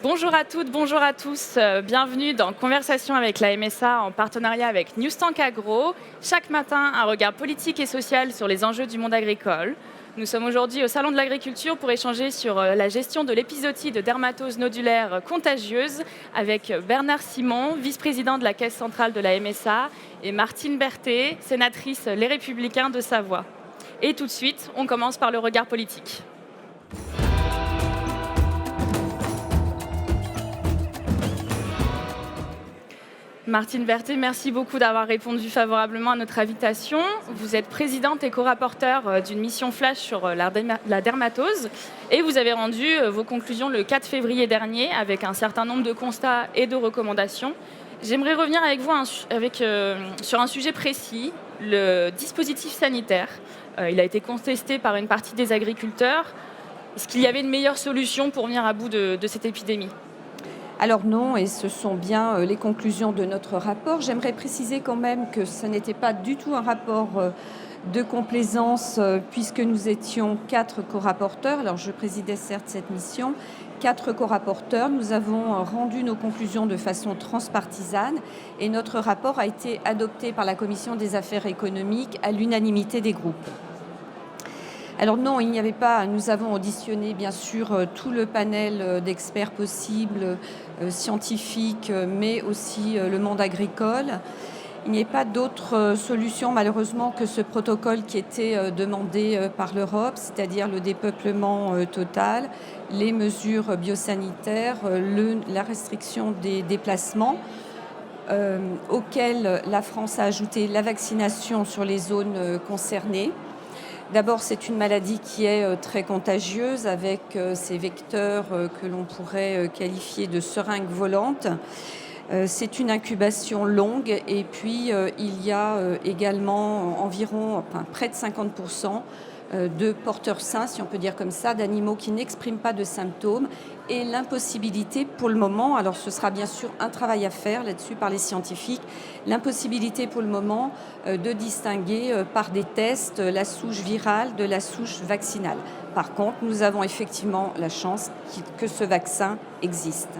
Bonjour à toutes, bonjour à tous. Bienvenue dans Conversation avec la MSA en partenariat avec Newstank Agro. Chaque matin, un regard politique et social sur les enjeux du monde agricole. Nous sommes aujourd'hui au Salon de l'Agriculture pour échanger sur la gestion de l'épizootie de dermatose nodulaire contagieuse avec Bernard Simon, vice-président de la Caisse centrale de la MSA, et Martine Berthet, sénatrice Les Républicains de Savoie. Et tout de suite, on commence par le regard politique. Martine Berthet, merci beaucoup d'avoir répondu favorablement à notre invitation. Vous êtes présidente et co-rapporteure d'une mission flash sur la dermatose et vous avez rendu vos conclusions le 4 février dernier avec un certain nombre de constats et de recommandations. J'aimerais revenir avec vous sur un sujet précis, le dispositif sanitaire. Il a été contesté par une partie des agriculteurs. Est-ce qu'il y avait une meilleure solution pour venir à bout de cette épidémie ? Alors non, et ce sont bien les conclusions de notre rapport. J'aimerais préciser quand même que ce n'était pas du tout un rapport de complaisance puisque nous étions 4 co-rapporteurs. Alors je présidais certes cette mission, 4 co-rapporteurs. Nous avons rendu nos conclusions de façon transpartisane et notre rapport a été adopté par la Commission des affaires économiques à l'unanimité des groupes. Alors non, il n'y avait pas, nous avons auditionné bien sûr tout le panel d'experts possibles, scientifiques, mais aussi le monde agricole. Il n'y a pas d'autre solution malheureusement que ce protocole qui était demandé par l'Europe, c'est-à-dire le dépeuplement total, les mesures biosanitaires, la restriction des déplacements. Auquel la France a ajouté la vaccination sur les zones concernées. D'abord, c'est une maladie qui est très contagieuse avec ces vecteurs que l'on pourrait qualifier de seringues volantes. C'est une incubation longue et puis il y a également près de 50% de porteurs sains, si on peut dire comme ça, d'animaux qui n'expriment pas de symptômes et l'impossibilité pour le moment, alors ce sera bien sûr un travail à faire là-dessus par les scientifiques, l'impossibilité pour le moment de distinguer par des tests la souche virale de la souche vaccinale. Par contre, nous avons effectivement la chance que ce vaccin existe.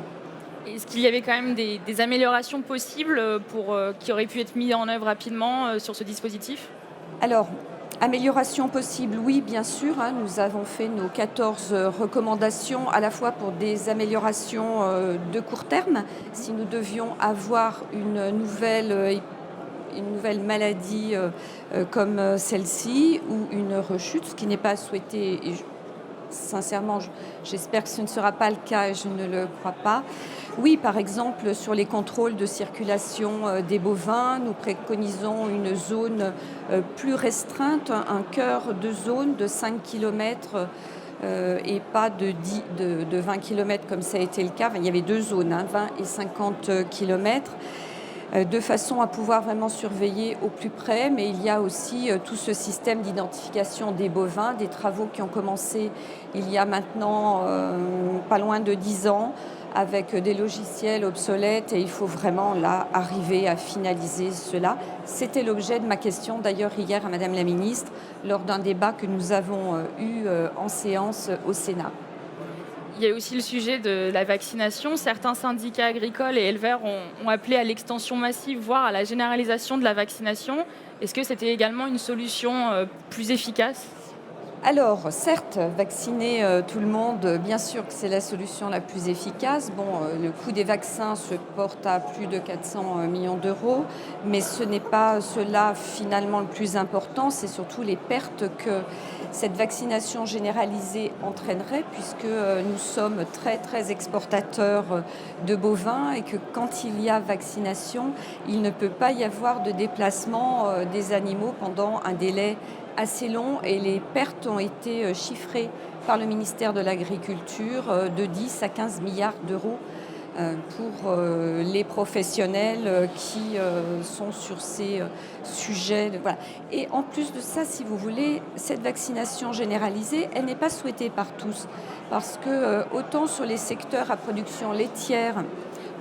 Est-ce qu'il y avait quand même des améliorations possibles qui auraient pu être mises en œuvre rapidement sur ce dispositif ? Alors, amélioration possible, oui, bien sûr. Nous avons fait nos 14 recommandations à la fois pour des améliorations de court terme. Si nous devions avoir une nouvelle maladie comme celle-ci ou une rechute, ce qui n'est pas souhaité. Et sincèrement, j'espère que ce ne sera pas le cas et je ne le crois pas. Oui, par exemple, sur les contrôles de circulation des bovins, nous préconisons une zone plus restreinte, un cœur de zone de 5 km et pas de 20 km comme ça a été le cas. Il y avait 2 zones, 20 et 50 km. De façon à pouvoir vraiment surveiller au plus près, mais il y a aussi tout ce système d'identification des bovins, des travaux qui ont commencé il y a maintenant pas loin de 10 ans, avec des logiciels obsolètes, et il faut vraiment là arriver à finaliser cela. C'était l'objet de ma question d'ailleurs hier à Madame la Ministre, lors d'un débat que nous avons eu en séance au Sénat. Il y a aussi le sujet de la vaccination. Certains syndicats agricoles et éleveurs ont appelé à l'extension massive, voire à la généralisation de la vaccination. Est-ce que c'était également une solution plus efficace ? Alors, certes, vacciner tout le monde, bien sûr que c'est la solution la plus efficace. Le coût des vaccins se porte à plus de 400 millions d'euros, mais ce n'est pas cela finalement le plus important, c'est surtout les pertes que cette vaccination généralisée entraînerait, puisque nous sommes très très exportateurs de bovins et que quand il y a vaccination, il ne peut pas y avoir de déplacement des animaux pendant un délai assez long, et les pertes ont été chiffrées par le ministère de l'Agriculture de 10 à 15 milliards d'euros pour les professionnels qui sont sur ces sujets. Voilà. Et en plus de ça, si vous voulez, cette vaccination généralisée, elle n'est pas souhaitée par tous, parce que autant sur les secteurs à production laitière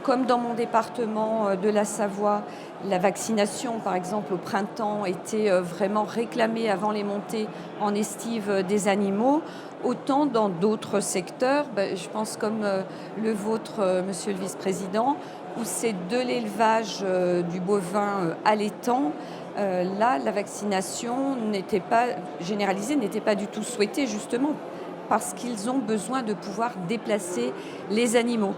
Comme dans mon département de la Savoie, la vaccination, par exemple, au printemps, était vraiment réclamée avant les montées en estive des animaux, autant dans d'autres secteurs, je pense comme le vôtre, monsieur le vice-président, où c'est de l'élevage du bovin allaitant. Là, la vaccination n'était pas généralisée, n'était pas du tout souhaitée, justement, parce qu'ils ont besoin de pouvoir déplacer les animaux.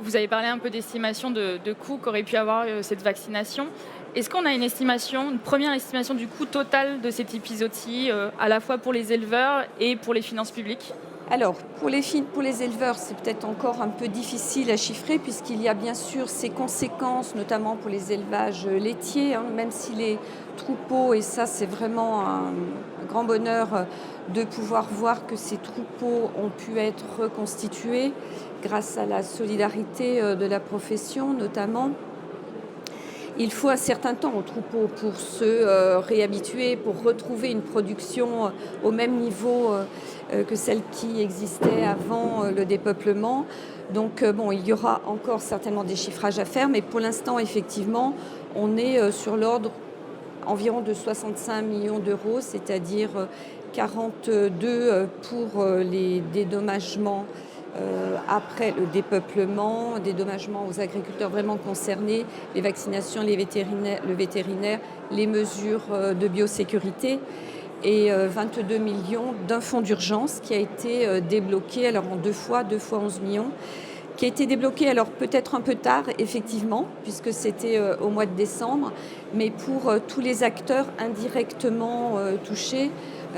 Vous avez parlé un peu d'estimation de coûts qu'aurait pu avoir cette vaccination. Est-ce qu'on a une première estimation du coût total de cet épisode-ci, à la fois pour les éleveurs et pour les finances publiques ? Alors, pour les éleveurs, c'est peut-être encore un peu difficile à chiffrer puisqu'il y a bien sûr ces conséquences, notamment pour les élevages laitiers, même si les troupeaux, et ça c'est vraiment un grand bonheur de pouvoir voir que ces troupeaux ont pu être reconstitués grâce à la solidarité de la profession notamment. Il faut un certain temps aux troupeaux pour se réhabituer, pour retrouver une production au même niveau que celle qui existait avant le dépeuplement. Donc il y aura encore certainement des chiffrages à faire, mais pour l'instant, effectivement, on est sur l'ordre environ de 65 millions d'euros, c'est-à-dire 42 pour les dédommagements après le dépeuplement, dédommagement aux agriculteurs vraiment concernés, les vaccinations, le vétérinaire, les mesures de biosécurité et 22 millions d'un fonds d'urgence qui a été débloqué alors en deux fois 11 millions, qui a été débloqué alors peut-être un peu tard effectivement, puisque c'était au mois de décembre, mais pour tous les acteurs indirectement touchés.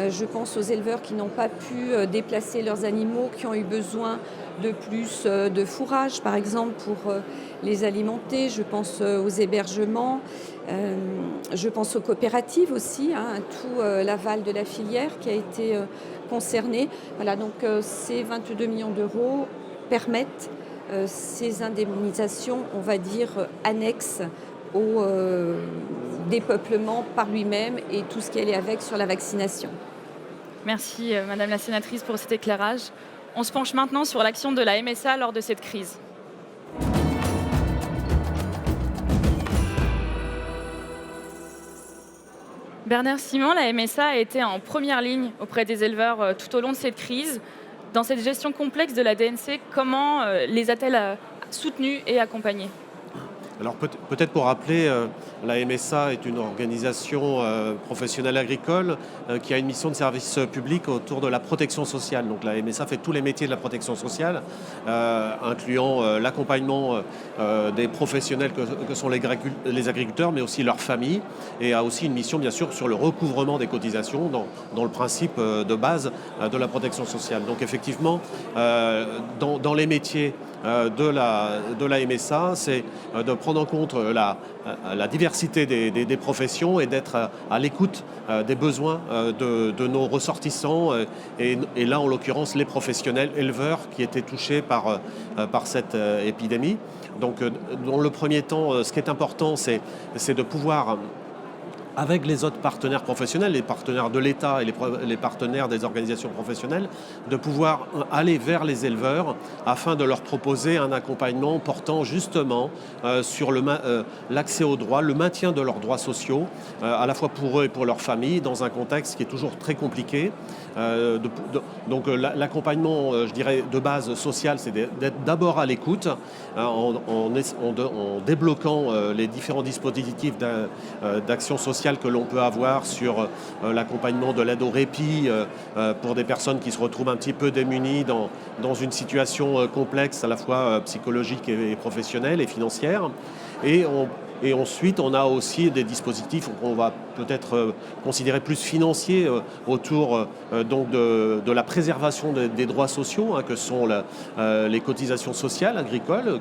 Je pense aux éleveurs qui n'ont pas pu déplacer leurs animaux, qui ont eu besoin de plus de fourrage, par exemple, pour les alimenter. Je pense aux hébergements. Je pense aux coopératives aussi, à tout l'aval de la filière qui a été concerné. Voilà, donc ces 22 millions d'euros permettent ces indemnisations, on va dire, annexes au dépeuplement par lui-même et tout ce qui allait avec sur la vaccination. Merci Madame la sénatrice pour cet éclairage. On se penche maintenant sur l'action de la MSA lors de cette crise. Bernard Simon, la MSA a été en première ligne auprès des éleveurs tout au long de cette crise. Dans cette gestion complexe de la DNC, comment les a-t-elle soutenus et accompagnés ? Alors peut-être pour rappeler, la MSA est une organisation professionnelle agricole qui a une mission de service public autour de la protection sociale. Donc la MSA fait tous les métiers de la protection sociale, incluant l'accompagnement des professionnels que sont les agriculteurs, mais aussi leurs familles, et a aussi une mission bien sûr sur le recouvrement des cotisations dans le principe de base de la protection sociale. Donc effectivement, dans les métiers de la MSA, c'est de prendre en compte la diversité des professions et d'être à l'écoute des besoins de nos ressortissants et là en l'occurrence les professionnels éleveurs qui étaient touchés par cette épidémie. Donc dans le premier temps, ce qui est important, c'est de pouvoir, avec les autres partenaires professionnels, les partenaires de l'État et les partenaires des organisations professionnelles, de pouvoir aller vers les éleveurs afin de leur proposer un accompagnement portant justement sur l'accès aux droits, le maintien de leurs droits sociaux, à la fois pour eux et pour leurs familles, dans un contexte qui est toujours très compliqué. Donc l'accompagnement, je dirais, de base sociale, c'est d'être d'abord à l'écoute, en débloquant les différents dispositifs d'action sociale que l'on peut avoir sur l'accompagnement de l'aide au répit pour des personnes qui se retrouvent un petit peu démunies dans une situation complexe à la fois psychologique et professionnelle et financière. Et ensuite, on a aussi des dispositifs qu'on va peut-être considérer plus financiers autour donc de la préservation des droits sociaux, que sont les cotisations sociales agricoles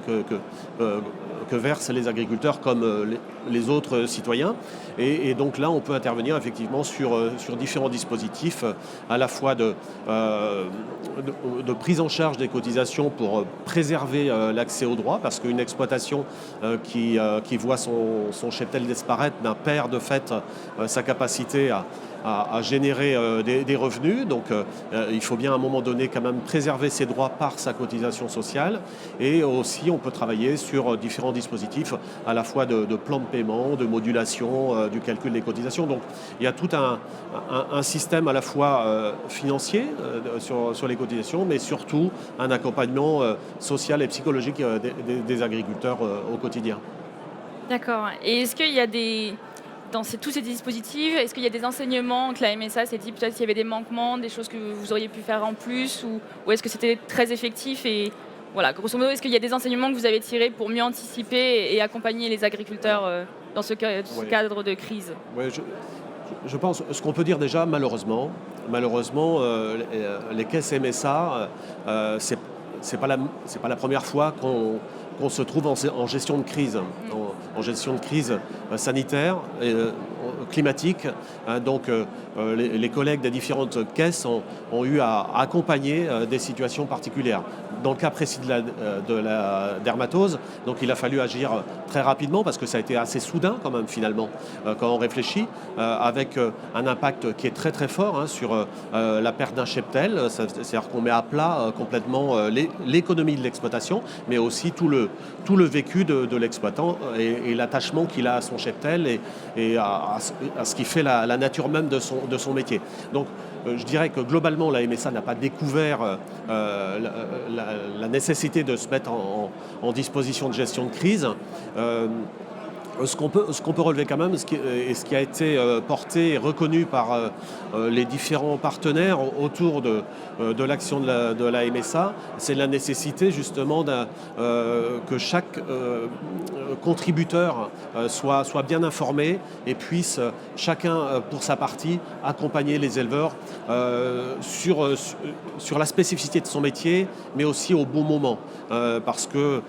que versent les agriculteurs comme les autres citoyens. Et donc là, on peut intervenir effectivement sur différents dispositifs, à la fois de prise en charge des cotisations pour préserver l'accès aux droits, parce qu'une exploitation qui voit son cheptel disparaître, perd de fait sa capacité à générer des revenus. Donc il faut bien à un moment donné quand même préserver ses droits par sa cotisation sociale. Et aussi on peut travailler sur différents dispositifs à la fois de plan de paiement, de modulation du calcul des cotisations. Donc il y a tout un système à la fois financier sur les cotisations, mais surtout un accompagnement social et psychologique des agriculteurs au quotidien. D'accord. Et est-ce qu'il y a tous ces dispositifs, est-ce qu'il y a des enseignements que la MSA s'est dit peut-être qu'il y avait des manquements, des choses que vous auriez pu faire en plus, ou est-ce que c'était très effectif et voilà, grosso modo, est-ce qu'il y a des enseignements que vous avez tirés pour mieux anticiper et accompagner les agriculteurs dans ce cadre de crise? Ouais, je pense, ce qu'on peut dire déjà, malheureusement, les caisses MSA, c'est pas la première fois qu'on se trouve en gestion de crise, en gestion de crise sanitaire, climatique. Donc les collègues des différentes caisses ont eu à accompagner des situations particulières. Dans le cas précis de la dermatose, donc il a fallu agir très rapidement parce que ça a été assez soudain quand même finalement quand on réfléchit, avec un impact qui est très très fort sur la perte d'un cheptel. C'est-à-dire qu'on met à plat complètement l'économie de l'exploitation, mais aussi tout le vécu de l'exploitant et l'attachement qu'il a à son cheptel et à ce qui fait la nature même de son métier. Donc je dirais que globalement la MSA n'a pas découvert la nécessité de se mettre en disposition de gestion de crise. Ce qu'on peut relever quand même, ce qui a été porté et reconnu par les différents partenaires autour de l'action de la MSA, c'est la nécessité justement que chaque contributeur soit bien informé et puisse chacun pour sa partie accompagner les éleveurs sur la spécificité de son métier, mais aussi au bon moment. Parce que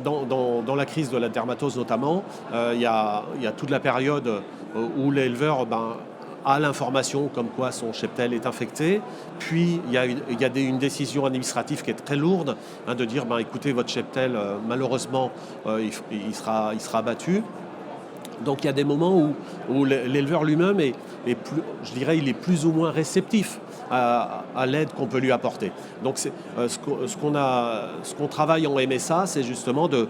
dans la crise de la dermatose notamment, il y a toute la période où l'éleveur a l'information comme quoi son cheptel est infecté. Puis il y a une décision administrative qui est très lourde, de dire écoutez, votre cheptel malheureusement il sera abattu. Donc il y a des moments où l'éleveur lui-même il est plus ou moins réceptif à l'aide qu'on peut lui apporter. Donc ce qu'on travaille en MSA, c'est justement de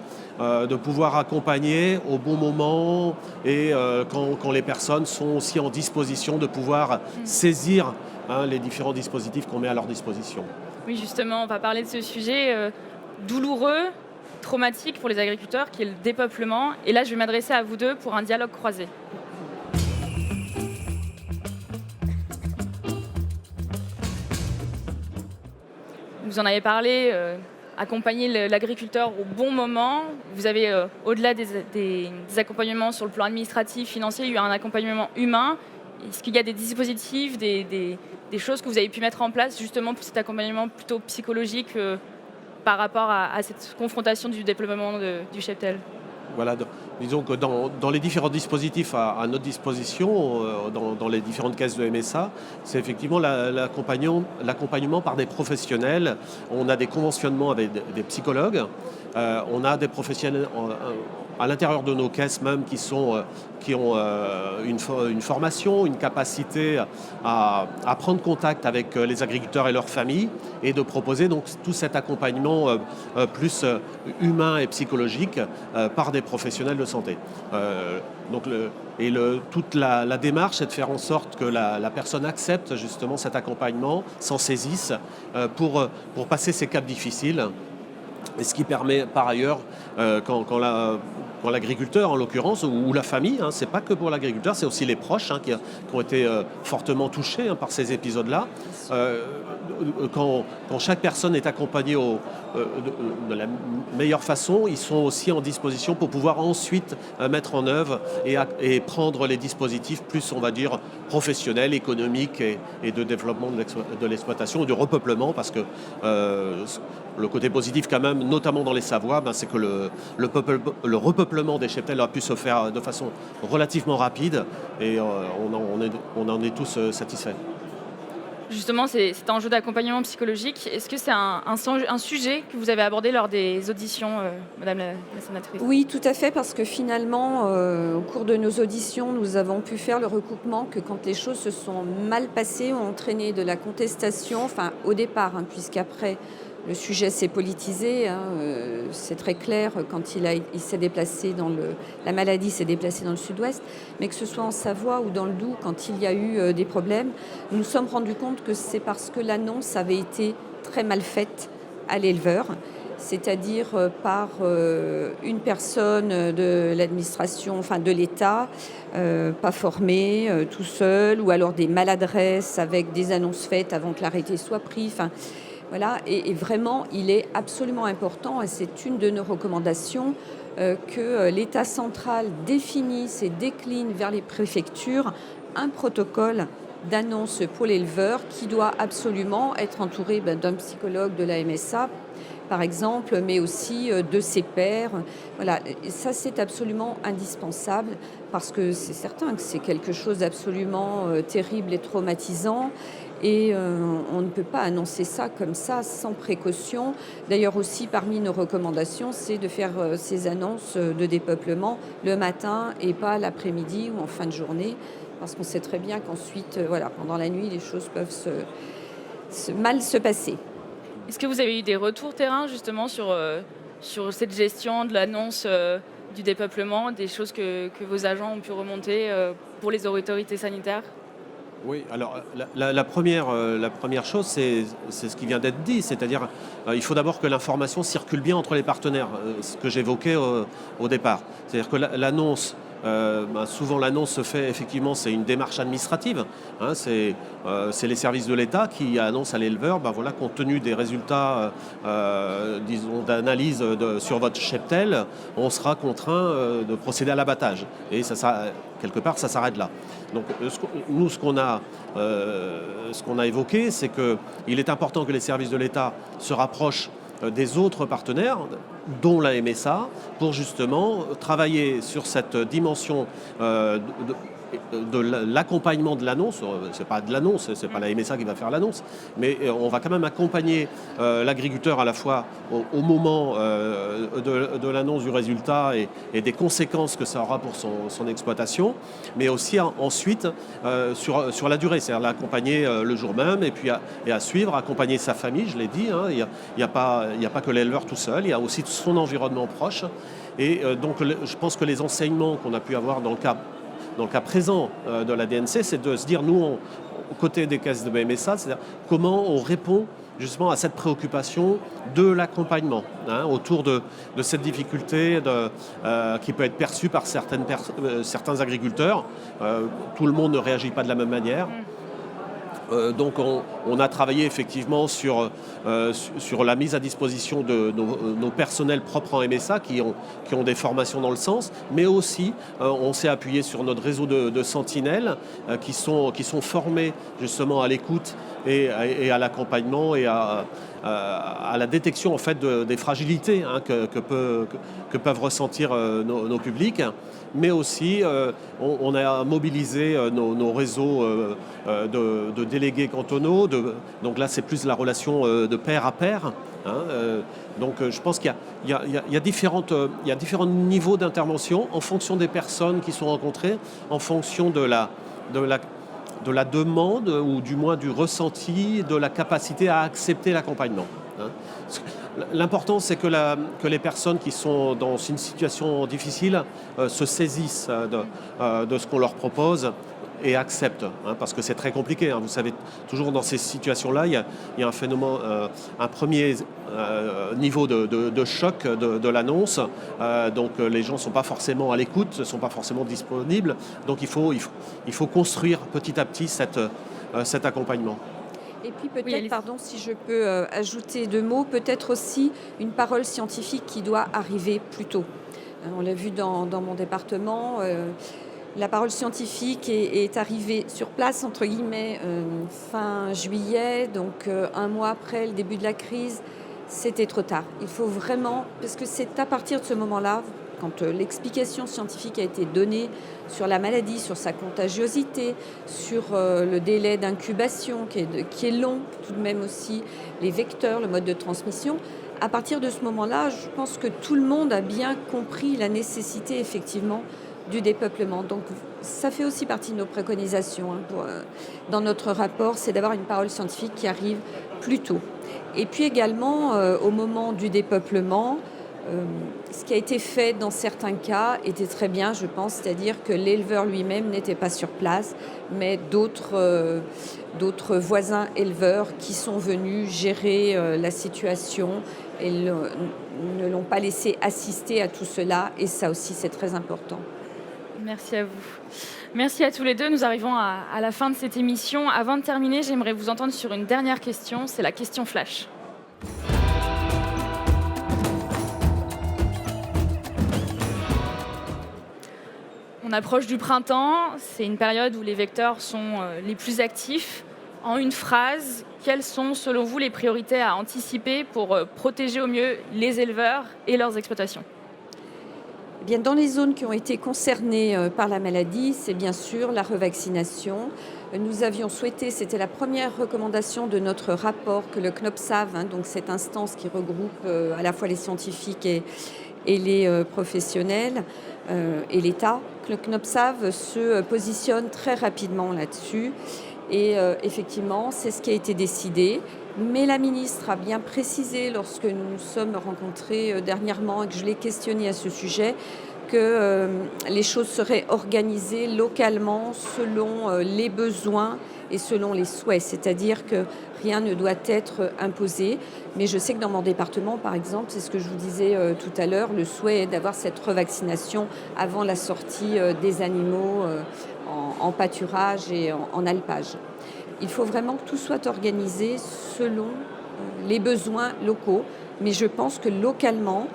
pouvoir accompagner au bon moment et quand les personnes sont aussi en disposition de pouvoir saisir les différents dispositifs qu'on met à leur disposition. Oui, justement, on va parler de ce sujet douloureux, traumatique pour les agriculteurs, qui est le dépeuplement. Et là, je vais m'adresser à vous deux pour un dialogue croisé. Vous en avez parlé, accompagner l'agriculteur au bon moment. Vous avez, au-delà des accompagnements sur le plan administratif, financier, eu un accompagnement humain. Est-ce qu'il y a des dispositifs, des choses que vous avez pu mettre en place justement pour cet accompagnement plutôt psychologique par rapport à cette confrontation du déploiement du cheptel? Voilà, disons que dans les différents dispositifs à notre disposition, dans les différentes caisses de MSA, c'est effectivement l'accompagnement par des professionnels. On a des conventionnements avec des psychologues, on a des professionnels à l'intérieur de nos caisses même qui ont une formation, une capacité à prendre contact avec les agriculteurs et leurs familles et de proposer donc tout cet accompagnement plus humain et psychologique par des professionnels de santé. Toute la démarche, c'est de faire en sorte que la personne accepte justement cet accompagnement, s'en saisisse pour passer ces caps difficiles. Et ce qui permet par ailleurs, quand l'agriculteur en l'occurrence, ou la famille, c'est pas que pour l'agriculteur, c'est aussi les proches qui ont été fortement touchés par ces épisodes-là. Quand chaque personne est accompagnée de la meilleure façon, ils sont aussi en disposition pour pouvoir ensuite mettre en œuvre et prendre les dispositifs plus, on va dire, professionnels, économiques et de développement de l'exploitation ou de repeuplement, parce que le côté positif quand même, notamment dans les Savoies, c'est que le repeuplement des cheptels a pu se faire de façon relativement rapide et on en est tous satisfaits. Justement, cet enjeu d'accompagnement psychologique, est-ce que c'est un sujet que vous avez abordé lors des auditions, Madame la sénatrice? Oui, tout à fait, parce que finalement, au cours de nos auditions, nous avons pu faire le recoupement que quand les choses se sont mal passées, ont entraîné de la contestation, enfin au départ, puisqu'après le sujet s'est politisé, c'est très clair quand il s'est déplacé la maladie s'est déplacée dans le sud-ouest, mais que ce soit en Savoie ou dans le Doubs, quand il y a eu des problèmes, nous nous sommes rendus compte que c'est parce que l'annonce avait été très mal faite à l'éleveur, c'est-à-dire par une personne de l'administration, enfin de l'État, pas formée, tout seul, ou alors des maladresses avec des annonces faites avant que l'arrêté soit pris. Enfin, voilà, et vraiment, il est absolument important, et c'est une de nos recommandations, que l'État central définisse et décline vers les préfectures un protocole d'annonce pour l'éleveur qui doit absolument être entouré d'un psychologue de la MSA, par exemple, mais aussi de ses pairs. Voilà, et ça c'est absolument indispensable parce que c'est certain que c'est quelque chose d'absolument terrible et traumatisant. Et on ne peut pas annoncer ça comme ça, sans précaution. D'ailleurs aussi, parmi nos recommandations, c'est de faire ces annonces de dépeuplement le matin et pas l'après-midi ou en fin de journée, parce qu'on sait très bien qu'ensuite, voilà, pendant la nuit, les choses peuvent mal se passer. Est-ce que vous avez eu des retours terrain justement sur cette gestion de l'annonce du dépeuplement, des choses que vos agents ont pu remonter pour les autorités sanitaires? Oui, alors la première chose, c'est ce qui vient d'être dit, c'est-à-dire il faut d'abord que l'information circule bien entre les partenaires, ce que j'évoquais au départ. C'est-à-dire que l'annonce, souvent l'annonce se fait effectivement, c'est une démarche administrative, c'est les services de l'État qui annoncent à l'éleveur, voilà, compte tenu des résultats, disons, d'analyse sur votre cheptel, on sera contraint de procéder à l'abattage. Et quelque part, ça s'arrête là. Donc nous, ce qu'on a évoqué, c'est qu'il est important que les services de l'État se rapprochent des autres partenaires, dont la MSA, pour justement travailler sur cette dimension de l'accompagnement de l'annonce. C'est pas de l'annonce, c'est pas la MSA qui va faire l'annonce, mais on va quand même accompagner l'agriculteur à la fois au moment de l'annonce du résultat et des conséquences que ça aura pour son exploitation, mais aussi ensuite sur la durée, c'est-à-dire l'accompagner le jour même et à suivre, accompagner sa famille, je l'ai dit, il n'y a pas que l'éleveur tout seul, il y a aussi son environnement proche. Et donc je pense que les enseignements qu'on a pu avoir dans le cas présent de la DNC, c'est de se dire, nous, aux côtés des caisses de MSA, c'est-à-dire comment on répond justement à cette préoccupation de l'accompagnement autour de cette difficulté qui peut être perçue par certains agriculteurs. Tout le monde ne réagit pas de la même manière. Donc on a travaillé effectivement sur la mise à disposition de nos personnels propres en MSA qui ont des formations dans le sens, mais aussi on s'est appuyé sur notre réseau de sentinelles qui sont formés justement à l'écoute et à l'accompagnement et à la détection en fait des fragilités que peuvent ressentir nos publics. Mais aussi, on a mobilisé nos réseaux de délégués cantonaux. Donc là, c'est plus la relation de pair à pair. Donc je pense qu'il y a différents niveaux d'intervention en fonction des personnes qui sont rencontrées, en fonction de la demande ou du moins du ressenti, de la capacité à accepter l'accompagnement. L'important, c'est que les personnes qui sont dans une situation difficile se saisissent de ce qu'on leur propose et acceptent, parce que c'est très compliqué. Vous savez, toujours dans ces situations-là, il y a un phénomène, un premier niveau de choc de l'annonce. Donc les gens ne sont pas forcément à l'écoute, ne sont pas forcément disponibles. Donc il faut construire petit à petit cet accompagnement. Et puis peut-être, pardon, si je peux ajouter 2 mots, peut-être aussi une parole scientifique qui doit arriver plus tôt. On l'a vu dans mon département, la parole scientifique est arrivée sur place, entre guillemets, fin juillet, donc 1 mois après le début de la crise. C'était trop tard. Il faut vraiment, parce que c'est à partir de ce moment-là, Quand l'explication scientifique a été donnée sur la maladie, sur sa contagiosité, sur le délai d'incubation qui est long, tout de même aussi les vecteurs, le mode de transmission, à partir de ce moment-là, je pense que tout le monde a bien compris la nécessité effectivement du dépeuplement. Donc ça fait aussi partie de nos préconisations dans notre rapport, c'est d'avoir une parole scientifique qui arrive plus tôt. Et puis également, au moment du dépeuplement, ce qui a été fait dans certains cas était très bien, je pense, c'est-à-dire que l'éleveur lui-même n'était pas sur place, mais d'autres voisins éleveurs qui sont venus gérer la situation et ne l'ont pas laissé assister à tout cela, et ça aussi c'est très important. Merci à vous. Merci à tous les deux. Nous arrivons à la fin de cette émission. Avant de terminer, j'aimerais vous entendre sur une dernière question, c'est la question flash. On approche du printemps, c'est une période où les vecteurs sont les plus actifs. En une phrase, quelles sont selon vous les priorités à anticiper pour protéger au mieux les éleveurs et leurs exploitations ? Eh bien, dans les zones qui ont été concernées par la maladie, c'est bien sûr la revaccination. Nous avions souhaité, c'était la première recommandation de notre rapport, que le CNOPSAV, donc cette instance qui regroupe à la fois les scientifiques et les professionnels et l'État, que le CNOPSAV se positionne très rapidement là-dessus. Et effectivement, c'est ce qui a été décidé. Mais la ministre a bien précisé, lorsque nous nous sommes rencontrés dernièrement et que je l'ai questionnée à ce sujet, que les choses seraient organisées localement selon les besoins et selon les souhaits. C'est-à-dire que rien ne doit être imposé. Mais je sais que dans mon département, par exemple, c'est ce que je vous disais tout à l'heure, le souhait est d'avoir cette revaccination avant la sortie des animaux en pâturage et en alpage. Il faut vraiment que tout soit organisé selon les besoins locaux, mais je pense que localement,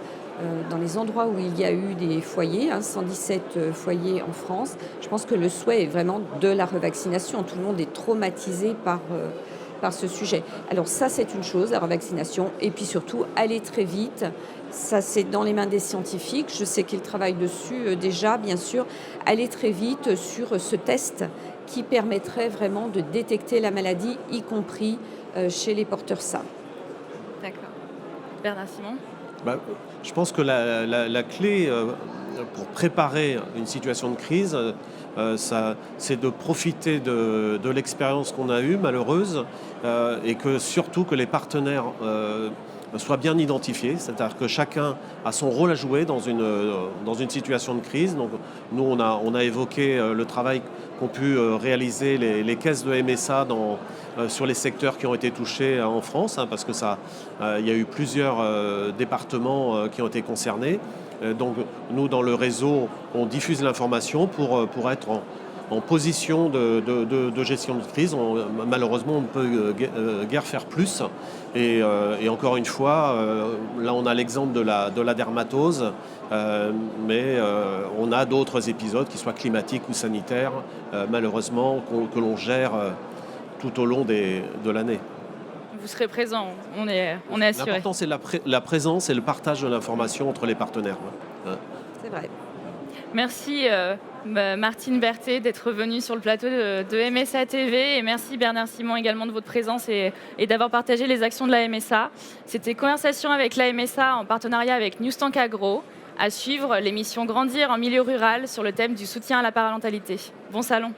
dans les endroits où il y a eu des foyers, 117 foyers en France, je pense que le souhait est vraiment de la revaccination. Tout le monde est traumatisé par ce sujet. Alors ça, c'est une chose, la revaccination, et puis surtout, aller très vite. Ça, c'est dans les mains des scientifiques. Je sais qu'ils travaillent dessus déjà, bien sûr. Aller très vite sur ce test qui permettrait vraiment de détecter la maladie, y compris chez les porteurs sains. D'accord. Bernard Simon ? Je pense que la clé pour préparer une situation de crise, c'est de profiter de l'expérience qu'on a eue, malheureuse, et que surtout que les partenaires soient bien identifiés, c'est-à-dire que chacun a son rôle à jouer dans une situation de crise. Donc, nous, on a évoqué le travail qu'ont pu réaliser les caisses de MSA sur les secteurs qui ont été touchés en France, parce que il y a eu plusieurs départements qui ont été concernés. Donc nous, dans le réseau, on diffuse l'information pour être en position de gestion de crise. Malheureusement, on ne peut guère faire plus. Et encore une fois, là on a l'exemple de la dermatose, mais on a d'autres épisodes, qu'ils soient climatiques ou sanitaires, malheureusement, que l'on gère tout au long de l'année. Vous serez présent, on est assuré. L'important, c'est la présence et le partage de l'information entre les partenaires. C'est vrai. Merci Martine Berthet d'être venue sur le plateau de MSA TV, et merci Bernard Simon également de votre présence et d'avoir partagé les actions de la MSA. C'était Conversation avec la MSA en partenariat avec Newstank Agro. À suivre l'émission Grandir en milieu rural sur le thème du soutien à la parentalité. Bon salon.